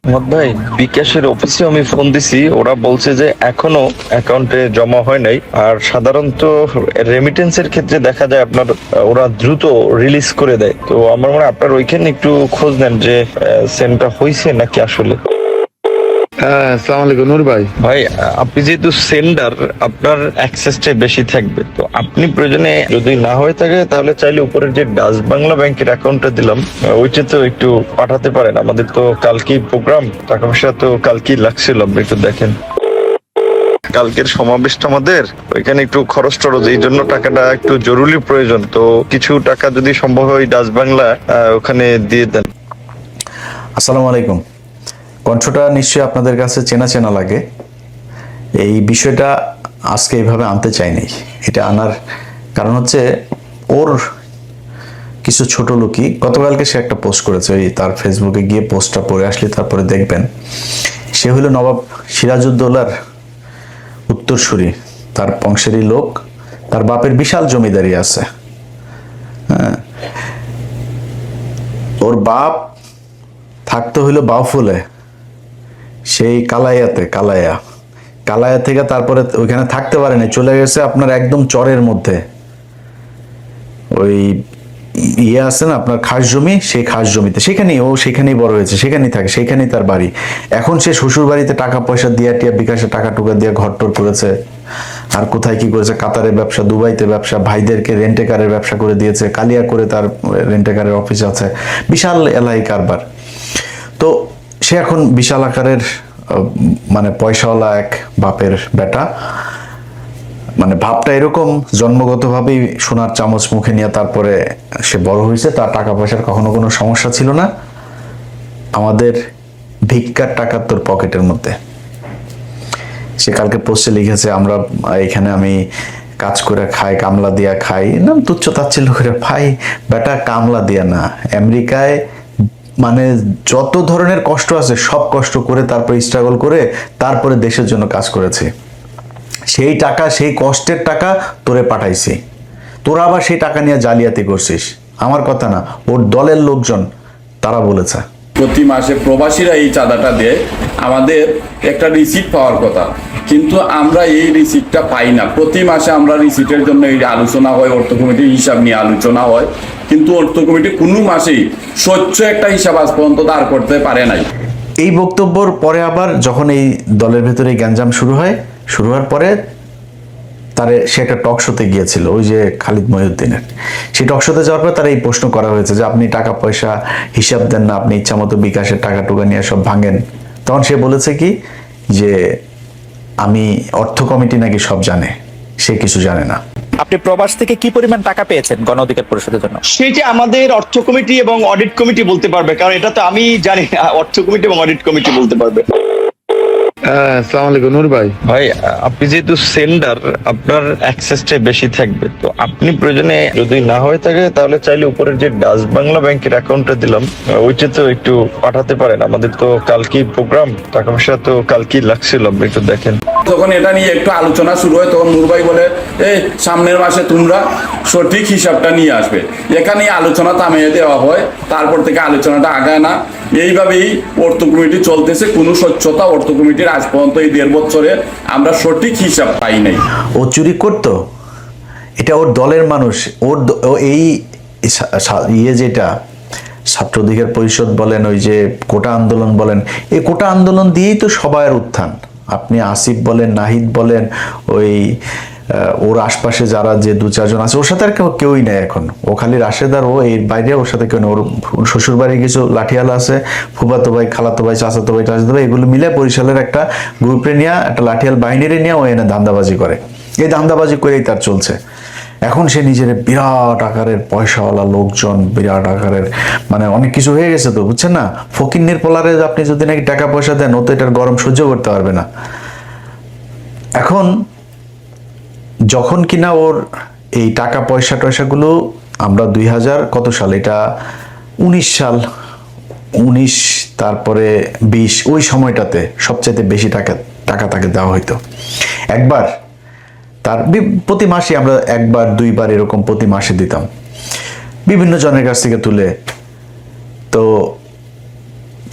মোহাম্মদ ভাই, বিকাশের অফিসে আমি ফোন দিছি, ওরা বলছে যে এখনো অ্যাকাউন্টে জমা হয় নাই। আর সাধারণত রেমিটেন্সের ক্ষেত্রে দেখা যায় আপনার ওরা দ্রুত রিলিজ করে দেয়। তো আমার মনে হয় আপনার ওইখানে একটু খোঁজ নেন যে সেন্ডটা হয়েছে নাকি আসলে। হ্যাঁ, আসসালামু আলাইকুম নূর ভাই। ভাই, আপনি যেহেতু সেন্ডার, আপনার অ্যাক্সেসটাই বেশি থাকবে। তো আপনি প্রয়োজনে যদি না হয়ে থাকে তাহলে চাইলে উপরের যে ডাচ বাংলা ব্যাংকের অ্যাকাউন্টটা দিলাম ওইটাতেও একটু পাঠাতে পারেন। আমাদের তো কালকেই প্রোগ্রাম, টাকা পয়সা তো কালকেই লাগছিল, আপনি একটু দেখেন। কালকের সমাবেশটা আমাদের ওইখানে একটু খরচ টরচ, এই জন্য টাকাটা একটু জরুরি প্রয়োজন। তো কিছু টাকা যদি সম্ভব হয় ডাচ বাংলা ওখানে দিয়ে দেন। আসসালামু আলাইকুম। কণ্ঠটা নিশ্চয়ই আপনাদের কাছে চেনা চেনা লাগে। এই বিষয়টা আজকে এইভাবে আনতে চাইনি। এটা আনার কারণ হচ্ছে ওর কিছু ছোট লোকই গতকালকে সে একটা পোস্ট করেছে, ওই তার ফেসবুকে গিয়ে পোস্টটা পড়ে আসলে তারপরে দেখবেন। সে হলো নবাব সিরাজউদ্দৌলার উত্তরসূরি, তার বংশেরই লোক। তার বাপের বিশাল জমিদারি আছে। হ্যাঁ, ওর বাপ থাকতে হইলো বাউফলে, সেই কালাইয়া থেকে তারপরে ওইখানে থাকতে পারেনি, চলে গেছে আপনার একদম চরের মধ্যে। ওই ইয়ে আছে না আপনার খাস জমি, সেই খাস জমিতে সেখানেই বড় হয়েছে, সেখানেই থাকে, সেখানেই তার বাড়ি। এখন সে শ্বশুর বাড়িতে টাকা পয়সা দিয়া টিয়া বিকাশে টাকা টুকা দিয়ে ঘর টর করেছে। আর কোথায় কি করেছে, কাতারের ব্যবসা, দুবাইতে ব্যবসা, ভাইদেরকে রেন্টেকারের ব্যবসা করে দিয়েছে, কালিয়া করে তার রেন্টেকারের অফিস আছে, বিশাল এলাহি কারবার। তো সে এখন বিশাল আকারের মানে পয়সাওয়ালা এক বাপের বেটা। মানে ভাবটা এরকম, জন্মগতভাবেই সোনার চামচ মুখে নিয়ে তারপরে সে বড় হয়েছে। তার টাকা পয়সার কখনো কোনো সমস্যা ছিল না। আমাদের ভিক্ষার টাকা তোর পকেটের মধ্যে। সে কালকে পোস্টে লিখেছে, আমরা এখানে আমি কাজ করে খাই, কামলা দিয়া খাই। না, তুচ্ছ তাচ্ছিল্য করে, ভাই বেটা কামলা দিয়া না, আমেরিকায় মানে যত ধরনের কষ্ট আছে সব কষ্ট করে তারপরে স্ট্রাগল করে তারপরে দেশের জন্য কাজ করেছে। সেই টাকা, সেই কষ্টের টাকা তোরে পাঠাইছি, তোরা আবার সেই টাকা নিয়ে জালিয়াতি করছিস। আমার কথা না, ওর দলের লোকজন তারা বলেছে। প্রতি মাসে প্রবাসীরা এই চাঁদাটা দেয়, আমাদের একটা রিসিপ্ট পাওয়ার কথা, কিন্তু আমরা এই রিসিপ্টটা পাই না। প্রতি মাসে আমরা রিসিপ্টের জন্য এই আলোচনা হয়, অর্থ কমিটির হিসাব নিয়ে আলোচনা হয়, কিন্তু অর্থ কমিটি কোনো মাসেই স্বচ্ছ একটা হিসাব আজ পর্যন্ত দাঁড় করতে পারে নাই। এই বক্তব্যর পরে আবার যখন এই দলের ভেতরে গ্যাঞ্জাম শুরু হওয়ার পরে সে একটা টক শোতে গিয়েছিল, ওই যে খালিদ মহিউদ্দিনের। সেই টক শোতে যাওয়ার পর তার এই প্রশ্ন করা হয়েছে যে আপনি টাকা পয়সা হিসাব দেন না, আপনি ইচ্ছা মতো বিকাশের টাকা টুকা নিয়ে সব ভাঙেন। তখন সে বলেছে কি যে আমি অর্থ কমিটি নাকি সব জানে, সে কিছু জানে না। আপনি প্রবাস থেকে কি পরিমাণ টাকা পেয়েছেন গণ অধিকার পরিষদের জন্য? সেটা আমাদের অর্থ কমিটি এবং অডিট কমিটি বলতে পারবে, কারণ এটা তো আমি জানি না। অর্থ কমিটি এবং অডিট কমিটি বলতে পারবে। হ্যাঁ, আসসালামু আলাইকুম নূর ভাই। ভাই, আপনি যেহেতু সেন্ডার, আপনার অ্যাক্সেসটাই বেশি থাকবে। তো আপনি প্রয়োজনে যদি না হয়ে থাকে তাহলে চাইলে উপরের যে ডাচ বাংলা ব্যাংকের অ্যাকাউন্টটা দিলাম ওইটাতেও একটু পাঠাতে পারেন। আমাদের তো কালকেই প্রোগ্রাম, টাকা পয়সা তো কালকেই লাগছিল, আপনি একটু দেখেন। যখন এটা নিয়ে একটু আলোচনা শুরু হয় তখন নূর ভাই বলে, এই সামনের মাসে তোমরা সঠিক হিসাবটা নিয়ে আসবে। এখানে আলোচনা থামিয়ে দেওয়া হয়, তারপর থেকে আলোচনাটা আগায় না। এইভাবেই অর্থ কমিটি চলতেছে, কোনো স্বচ্ছতা অর্থ কমিটির আজ পর্যন্ত এই 1.5 বছরে আমরা সঠিক হিসাব পাই নাই। ও চুরি করতো, এটা ওর দলের মানুষ। এই ইয়ে যেটা ছাত্র অধিকার পরিষদ বলেন, ওই যে কোটা আন্দোলন বলেন, এই কোটা আন্দোলন দিয়েই তো সবার উত্থান। আপনি আসিফ বলেন, নাহিদ বলেন, ওই ওর আশপাশে যারা যে দু চারজন আছে, ওর সাথে আর কেউই নেই এখন। ও খালি রাশেদ আর ও, এর বাইরে ওর সাথে কেউ নেই। ওর শ্বশুর বাড়ি কিছু লাঠিয়ালা আছে, ফুফাতো ভাই, খালাতো ভাই, চাচাতো ভাই, টাচাতো ভাই, এগুলো মিলে বরিশালের একটা গ্রুপে নিয়ে, একটা লাঠিয়াল বাহিনীরে নিয়ে ও এনে ধান্দাবাজি করে। এই ধান্দাবাজি করেই তার চলছে। এখন সে নিজের বিরাট আকারের পয়সাওয়ালা লোকজন, বিরাট আকারের মানে অনেক কিছু হয়ে গেছে। তো বুঝছেন না, ফকিন্নির পোলারে আপনি যদি নাকি টাকা পয়সা দেন, ও তো এটার গরম সহ্য করতে পারবে না। এখন যখন কিনা ওর এই টাকা পয়সাগুলো আমরা 2000 কত সাল, এটা 19 সাল, 19 তারপরে 20, ওই সময়টাতে সবচাইতে বেশি টাকা তাকে দেওয়া হইতো। একবার তার প্রতি মাসে আমরা একবার দুইবার এরকম প্রতি মাসে দিতাম বিভিন্ন জনের কাছ থেকে তুলে। তো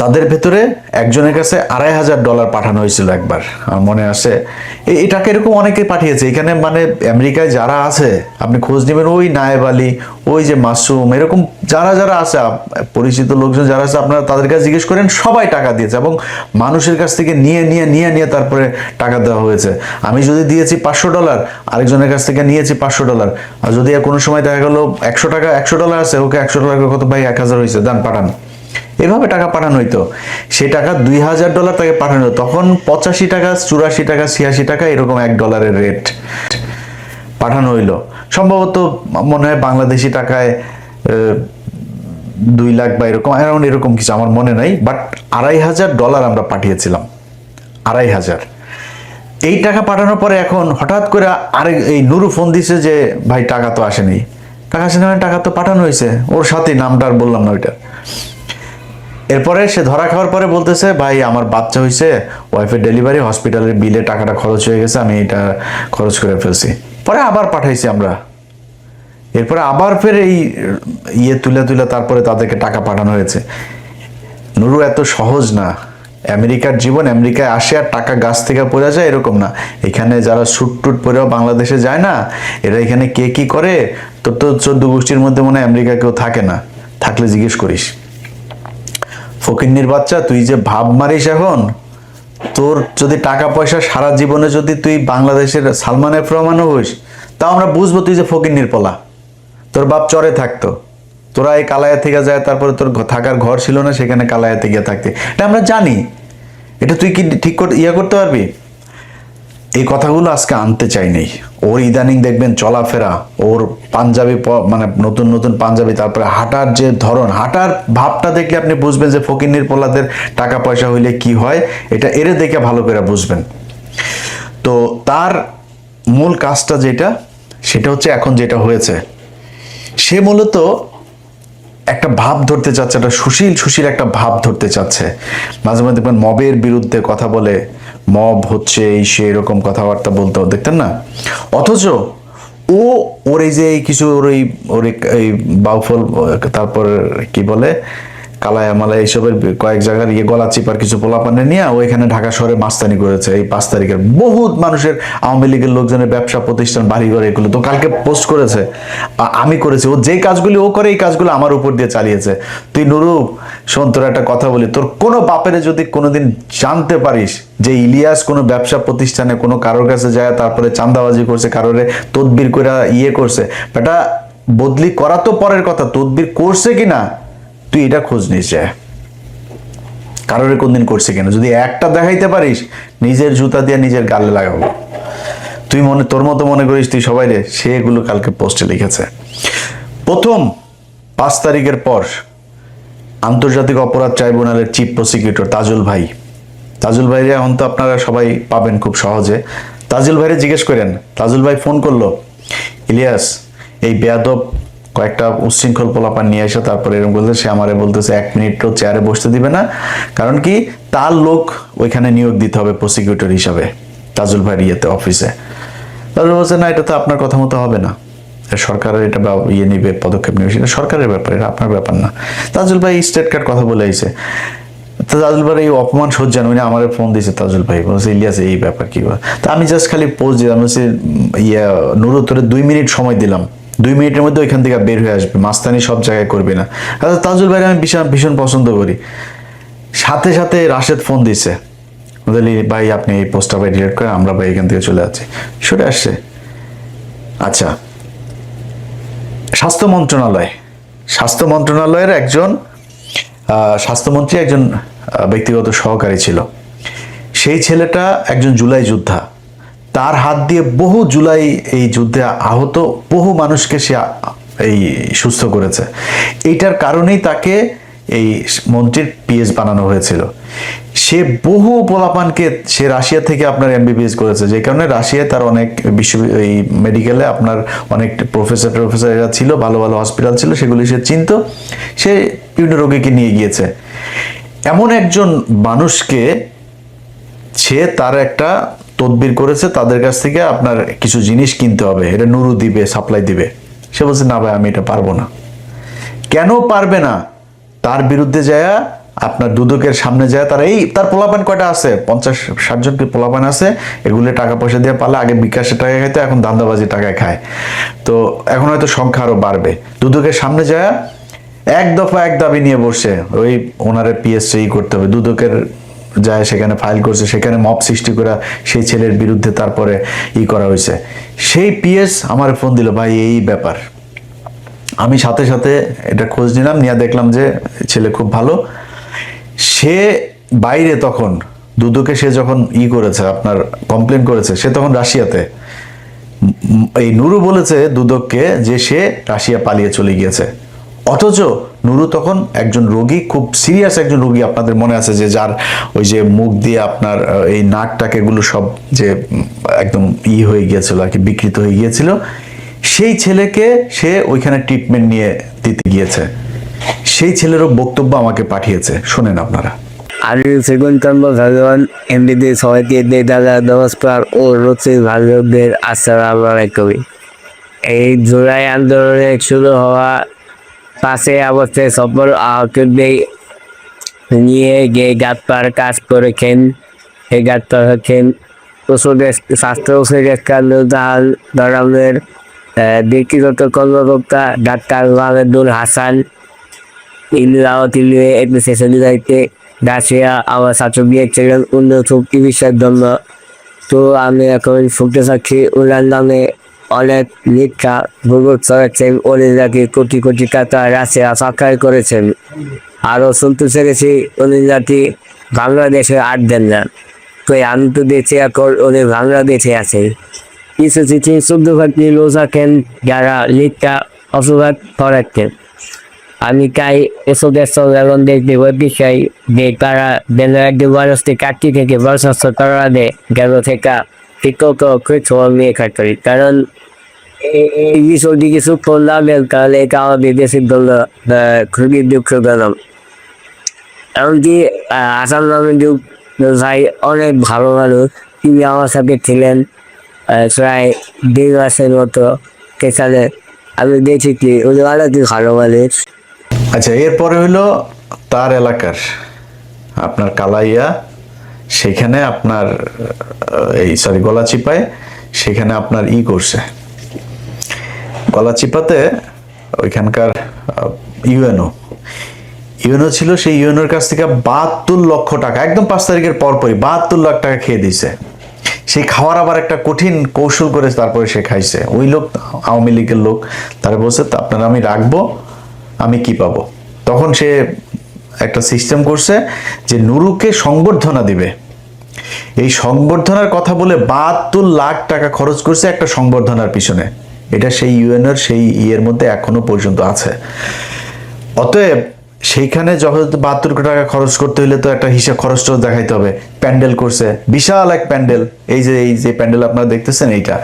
তাদের ভেতরে একজনের কাছে $2,500 পাঠানো হয়েছিল একবার, আমার মনে আছে। এই টাকা এরকম অনেকে পাঠিয়েছে এখানে, মানে আমেরিকায় যারা আছে আপনি খোঁজ নেবেন, ওই নায়েব আলী, ওই যে মাসুম, এরকম যারা যারা আছে পরিচিত লোকজন যারা আছে, আপনারা তাদের কাছে জিজ্ঞেস করেন, সবাই টাকা দিয়েছে এবং মানুষের কাছ থেকে নিয়ে তারপরে টাকা দেওয়া হয়েছে। আমি যদি দিয়েছি $500, আরেকজনের কাছ থেকে নিয়েছি $500, আর যদি কোনো সময় দেখা গেল $100 আছে, ওকে $100 কত ভাই, 1000 হয়েছে, দান পাঠান, এভাবে টাকা পাঠানো হইতো। সেই টাকা $2,000 তাকে পাঠানো, তখন $85, $84, $86 এরকম $1 রেট পাঠানো হইলো। সম্ভবত মনে হয় বাংলাদেশি টাকায় 2 লাখ বা এরকম অ্যারাউন্ড এরকম কিছু, আমার মনে নাই। বাট $2,500 আমরা পাঠিয়েছিলাম, 2,500। এই টাকা পাঠানোর পরে এখন হঠাৎ করে এই নুরু ফোন দিছে যে ভাই টাকা তো আসেনি, টাকা তো পাঠানো হয়েছে, ওর সাথে নামটা আর বললাম না ওইটা। এরপরে সে ধরা খাওয়ার পরে বলতেছে ভাই আমার বাচ্চা হয়েছে, ওয়াইফের ডেলিভারি, হসপিটালের বিলে টাকাটা খরচ হয়ে গেছে, আমি এটা খরচ করে ফেলছি। পরে আবার পাঠাইছি আমরা, এরপরে আবার ফের এই তুলে তারপরে তাদেরকে টাকা পাঠানো হয়েছে। নুরু এত সহজ না, আমেরিকার জীবন, আমেরিকায় আসে আর টাকা গাছ থেকে পড়ে যায় এরকম না। এখানে যারা সুট টুট পরেও বাংলাদেশে যায় না, এরা এখানে কে কি করে, তোর তো 14 গোষ্ঠীর মধ্যে মনে হয় আমেরিকা কেউ থাকে না, থাকলে জিজ্ঞেস করিস। ফকিন্নির বাচ্চা, তুই যে ভাব মারিস এখন, তোর যদি টাকা পয়সা সারা জীবনে যদি তুই বাংলাদেশের সালমান এফ রহমানও হইস, তাও আমরা বুঝবো তুই যে ফকিন্নির পোলা, তোর বাপ চরে থাকতো, তোরা এই কালায়া থেকে যায়, তারপরে তোর থাকার ঘর ছিল না, সেখানে কালায়াতে গিয়ে থাকতে, এটা আমরা জানি। এটা তুই কি ঠিক করতে পারবি? এই কথাগুলো আজকে আনতে চাই নেই। ওর ইদানিং দেখবেন চলাফেরা, ওর পাঞ্জাবি, মানে নতুন নতুন পাঞ্জাবি, তারপরে হাঁটার যে ধরন, হাঁটার ভাবটা দেখলে আপনি বুঝবেন যে ফকিন্নির পোলাদের টাকা পয়সা হইলে কি হয়, এটা এরে দেখে ভালো করে বুঝবেন। তো তার মূল কাজটা যেটা, সেটা হচ্ছে এখন যেটা হয়েছে, সে মূলত একটা ভাব ধরতে চাচ্ছে, একটা সুশীল একটা ভাব ধরতে চাচ্ছে। মাঝে মাঝে দেখবেন মবের বিরুদ্ধে কথা বলে, মব হচ্ছে এই সে এরকম কথাবার্তা বলতে দেখতেন না। অথচ ওর এই যে কিছু ওর এই বাউফল, তারপর কি বলে কালায়া মালা, এইসবের কয়েক জায়গার গলা চিপার কিছু পোলাপানে নিয়ে ও এখানে ঢাকা শহরে মাস্তানি করেছে। এই 5 তারিখের বহুত মানুষের, আওয়ামী লীগের লোকজনের ব্যবসা প্রতিষ্ঠান, বাড়িঘর, এগুলো তো কালকে পোস্ট করেছে, আমি করেছি। ও যে কাজগুলি ও করে, এই কাজগুলো আমার উপর দিয়ে চালিয়েছে। তুই নুরু শোন, তোর একটা কথা বলি, তোর কোনো বাপেরে যদি কোনোদিন জানতে পারিস যে ইলিয়াস কোনো ব্যবসা প্রতিষ্ঠানে কোনো কারোর কাছে যায়, তারপরে চাঁদাবাজি করছে, কারোরে তদবির করে করছে, বেটা বদলি করা তো পরের কথা, তদবির করছে কিনা তুই এটা খোঁজ নিস, যায় কারোর কোনদিন করছে কিনা। যদি একটা দেখাইতে পারিস, নিজের জুতা দিয়ে নিজের গালে লাগাবো। তুই তোর মতো মনে করিস তুই সবাই রে, সেগুলো কালকে পোস্টে লিখেছে। প্রথম 5 তারিখের পর আন্তর্জাতিক অপরাধ ট্রাইব্যুনালের চিফ প্রসিকিউটর তাজুল ভাই এখন তো আপনারা সবাই পাবেন খুব সহজে। তাজুল ভাইরে জিজ্ঞেস করেন, তাজুল ভাই ফোন করলো, ইলিয়াস এই বেয়াদব কয়েকটা উচ্ছৃঙ্খল পোলাপান নিয়ে এসে তারপরে এরকম বলতে, সে আমারে বলতেছে 1 মিনিটও চেয়ারে বসতে দিবে না, কারণ কি তার লোক ওইখানে নিয়োগ দিতে হবে প্রসিকিউটর হিসাবে তাজুল ভাইয়ের অফিসে। তাজুল বলছে না, এটা তো আপনার কথা মতো হবে না, সরকারের এটা নিবে, পদক্ষেপ নেবে, সেটা সরকারের ব্যাপার, এটা আপনার ব্যাপার না। তাজুল ভাই স্টেট কার্ড কথা বলে আইছে। তাজুল ভাই এই অপমান সহ্যান, উনি আমার ফোন দিয়েছে, তাজুল ভাই বলছে ইলিয়াস এই ব্যাপার কি। তা আমি জাস্ট খালি পোস্ট দিলাম, বলছি নুরু তোরে 2 মিনিট সময় দিলাম, 2 মিনিটের মধ্যে ওইখান থেকে বের হয়ে আসবে, মাস্তানি সব জায়গায় করবে না। তাজুল ভাই আমি ভীষণ পছন্দ করি। সাথে সাথে রাশেদ ফোন দিছে, ভাই আপনি এই পোস্টটা ভাই ডিলিট করে, আমরা ভাই এখান থেকে চলে যাচ্ছি, সরে আসছে। আচ্ছা, স্বাস্থ্য মন্ত্রণালয়ের একজন স্বাস্থ্যমন্ত্রী একজন ব্যক্তিগত সহকারী ছিল, সেই ছেলেটা একজন জুলাই যোদ্ধা, তার হাত দিয়ে বহু জুলাই এই যুদ্ধে আহত বহু মানুষকে সে এই সুস্থ করেছে। এইটার কারণেই তাকে এই মন্ত্রীর পিএস বানানো হয়েছিল। সে বহু পোলাপানকে সে রাশিয়া থেকে আপনার এমবিবিএস করেছে, যে কারণে রাশিয়ায় তার অনেক এই মেডিকেলে আপনার অনেক প্রফেসর এরা ছিল, ভালো ভালো হসপিটাল ছিল, সেগুলি সে চিনত, সে বিভিন্ন রোগীকে নিয়ে গিয়েছে। এমন একজন মানুষকে সে তার একটা তদবির করেছে, তাদের কাছ থেকে আপনার কিছু জিনিস কিনতে হবে, এটা নুরু দিবে, সাপ্লাই দিবে। সে বলছে না ভাই আমি এটা পারবো না। কেন পারবে না? তার বিরুদ্ধে যায় আপনার দুদকের সামনে যায় তারা তার পোলাপান কয়টা আছে 50-60 জন কি পোলাপান আছে, এগুলো টাকা পয়সা দিয়ে পালে আগে বিকাশের টাকা খাইতো, এখন ধান্দাবাজি টাকায় খায়। তো এখন হয়তো সংখ্যা আরো বাড়বে। দুদকের সামনে যায় এক দফা এক দাবি নিয়ে বসে, ওই ওনারে পিএসসি করতে হবে। দুদকের যায় সেখানে ফাইল করছে, সেখানে মব সৃষ্টি করা সেই ছেলের বিরুদ্ধে তারপরে করা হয়েছে। সেই পিএস আমার ফোন দিল, ভাই এই ব্যাপার। আমি সাথে সাথে এটা খোঁজ নিলাম, নিয়ে দেখলাম যে ছেলে খুব ভালো। সে বাইরে তখন দুদকে সে যখন করেছে আপনার কমপ্লেন করেছে, সে তখন রাশিয়াতে। এই নুরু বলেছে দুদককে যে সে রাশিয়া পালিয়ে চলে গিয়েছে, অথচ নুরু তখন একজন রোগী, খুব সিরিয়াস একজন রোগী। আপনাদের মনে আছে যে যার ওই যে মুখ দিয়ে আপনার এই নাকটাকে এগুলো সব যে একদম হয়ে গিয়েছিল আর কি, বিকৃত হয়ে গিয়েছিল। সেই ছেলেকে সে ওইখানে ট্রিটমেন্ট নিয়ে দিতে গিয়েছে। সেই ছেলেরও বক্তব্য আমাকে পাঠিয়েছে, শোনেন আপনারা। আমি সেগুন চন্দ্র ভগবান এমনিতে সবাইকে দাদা নমস্কার ও রচিত ভাগবতদের আসসালামু আলাইকুম। এই জুলাই আন্দোলনে শুরু হওয়া 5 আগস্টে সফল আহতদের নিয়ে গিয়ে গাতপার কাজ করেছেন। এই গাতপার হচ্ছেন স্বাস্থ্য উপদেষ্টা ধরনের ব্যক্তিগত কর্মকর্তা ডাক্তার মাহমুদুল হাসান দায়িত্বে রাশিয়া আমার ছাত্র গিয়েছিলেন উন্নত চিকিৎসার জন্য। তো আমি এখন শুনতে চাচ্ছি ওনার নামে অনেক মিথ্যা ভূগোল ছড়াচ্ছেন, উনি নাকি কোটি কোটি টাকা রাশিয়া সাক্ষাৎ করেছেন। আরও শুনতে চেয়েছি উনি নাকি বাংলাদেশে আট দেন না। তো আমি তো দেখছি এখন উনি বাংলাদেশে আছে। কিছু চিঠি শুদ্ধভাবে লোক থাকেন যারা মিথ্যা অপবাদ ছড়াচ্ছেন। আমি তাই এসবের সঙ্গে এখন দেখতে বলতে চাই যে তারা যেন একটি মানুষকে কাটতি থেকে বরখাস্ত করা দেয়, যেন থেকে শিক্ষক কিছু নিয়ে খাটরি। কারণ এই বিষয়টি কিছু করলাম, তাহলে এটা আমাদের দেশের জন্য খুবই দুঃখজনক। এমনকি আসাম নামের ভাই অনেক ভালো মানুষ, তিনি আমার সাথে ছিলেন প্রায় 1.5 মাসের মতো। সেখানে আমি দেখেছি উনি অনেক ভালো মানুষ। আচ্ছা, এরপরে হলো তার এলাকার আপনার কালাইয়া, সেখানে আপনার গলাচিপায়, সেখানে আপনার করছে গলাচিপাতে ওইখানকার ইউএনও ছিল। সেই ইউএনওর কাছ থেকে 72 লক্ষ টাকা একদম 5 তারিখের পরপরই 72 লাখ টাকা খেয়ে দিছে। সেই খাওয়ার আবার একটা কঠিন কৌশল করে তারপরে সে খাইছে। ওই লোক আওয়ামী লীগের লোক, তারা বলছে আপনারা আমি রাখবো, আমি কি পাবো। তখন সে একটা সিস্টেম করছে যে নুরুকে সংবর্ধনা দিবে। এই সংবর্ধনার কথা বলে 72 লাখ টাকা খরচ করছে একটা সংবর্ধনার পিছনে। এটা সেই ইউএনওর সেই মধ্যে এখনো পর্যন্ত আছে। অতএব সেইখানে যখন 72 টাকা খরচ করতে হলে তো একটা হিসাব খরচটাও দেখাইতে হবে। প্যান্ডেল করছে, বিশাল এক প্যান্ডেল। এই যে প্যান্ডেল আপনারা দেখতেছেন, এইটা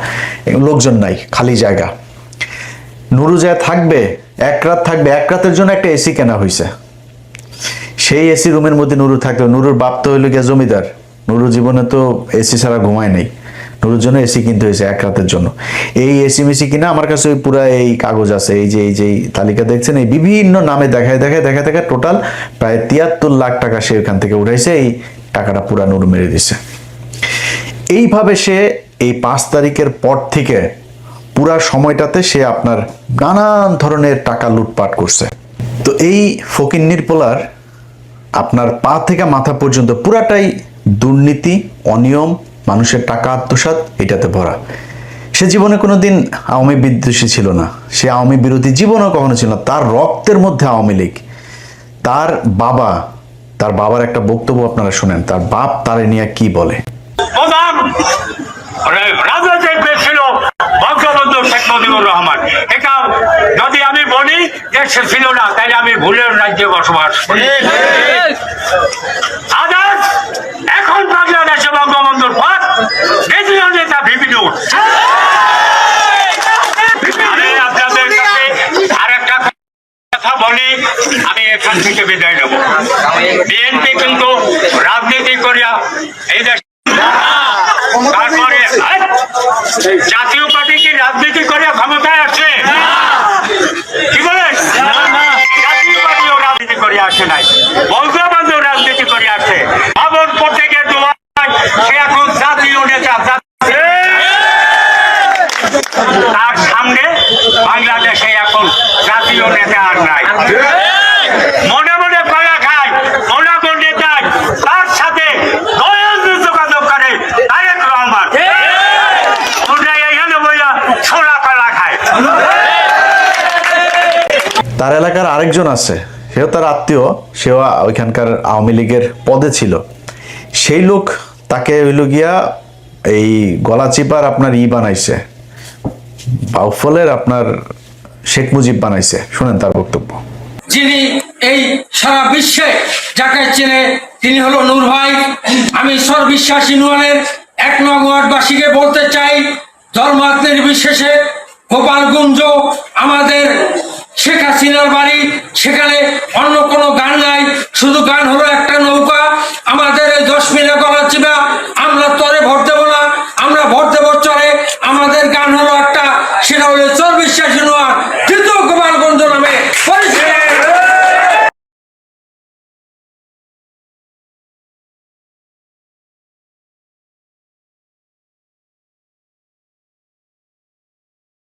লোকজন নাই, খালি জায়গা। নুরু যায় থাকবে, এক রাত থাকবে। এক রাতের জন্য একটা এসি কেনা হয়েছে। সেই এসি রুমের মধ্যে নুরু থাকবে। নুরুর বাপ তো হইলো গিয়া জমিদার। নুরু জীবনে তো এসি ছাড়া ঘুমায় নেই। নুরুর জন্য এসি কিনতে হয়েছে এক রাতের জন্য। এই এসি মেসি কিনা আমার কাছে ওই পুরা এই কাগজ আছে, এই যে তালিকা দেখছেন, এই বিভিন্ন নামে দেখায় টোটাল প্রায় 73 লাখ টাকা সে ওখান থেকে উঠাইছে। এই টাকাটা পুরা নুরু মেরে দিছে। এইভাবে সে এই 5 তারিখের পর থেকে পুরা সময়টাতে সে আপনার নানান ধরনের টাকা লুটপাট করছে। তো এই ফকিন্নির পোলার আপনার পা থেকে মাথা পর্যন্ত পুরাটাই দুর্নীতি, অনিয়ম, মানুষের টাকা আত্মসাৎ, এটাতে ভরা। সে জীবনে কোনোদিন আওয়ামী বিদ্বেষী ছিল না, সে আওয়ামী বিরোধী জীবনও কখনো ছিল না। তার রক্তের মধ্যে আওয়ামী লীগ। তার বাবার একটা বক্তব্য আপনারা শুনেন, তার বাপ তারে নিয়ে কি বলে। রাজনৈতিক ছিল বঙ্গবন্ধু শেখ মুজিবুর রহমান। এটা যদি আমি বলি যে সে ছিল না, তাইলে আমি ভুলের রাজ্যে বসবাস করি। আদার্স এখন বাংলাদেশে বঙ্গবন্ধুর পর দ্বিতীয় নেতা ভিপি নুর। আমি আপনাদের কাছে আর একটা কথা বলি, আমি এখান থেকে বিদায় নেব। বিএনপি কিন্তু রাজনীতি করিয়া এই দেশ, তারপরে জাতীয় পার্টি কি রাজনীতি করে ক্ষমতায় আছে? কি বলেন? জাতীয় পার্টিও রাজনীতি করে আসে নাই। বঙ্গবন্ধু উপর থেকে দোয়া সে এখন জাতীয় নেতা। তার সামনে বাংলাদেশে এখন জাতীয় নেতা আর নাই। মনে মনে কলা খায় ওনাগো নেতায় তার সাথে যোগাযোগ করে তারেক রহমান। তোমরা এইখানে বইয়া ছোলা কলা খায়। তার এলাকার আরেকজন আছে, সেও তার আত্মীয়, সেও ওইখানকার আওয়ামী লীগের পদে ছিল। সেই লোক তাকে হইল গিয়া এই গলা চিপার আপনার বানাইছে, বাউফলের আপনার শেখ মুজিব বানাইছে। শুনেন তার বক্তব্য। যিনি এই সারা বিশ্বে যাকে চেনে তিনি হলো নূর ভাই। আমি সর্ববিশ্বাস ইউনিয়নের 1 নং ওয়ার্ডবাসীকে বলতে চাই, ধর্মাত নির্বিশেষে গোপালগঞ্জ আমাদের শেখ হাসিনার বাড়ি, সেখানে অন্য কোনো গান নাই, শুধু গান হলো একটা নৌকা। আমাদের এই 10 মিলে গলা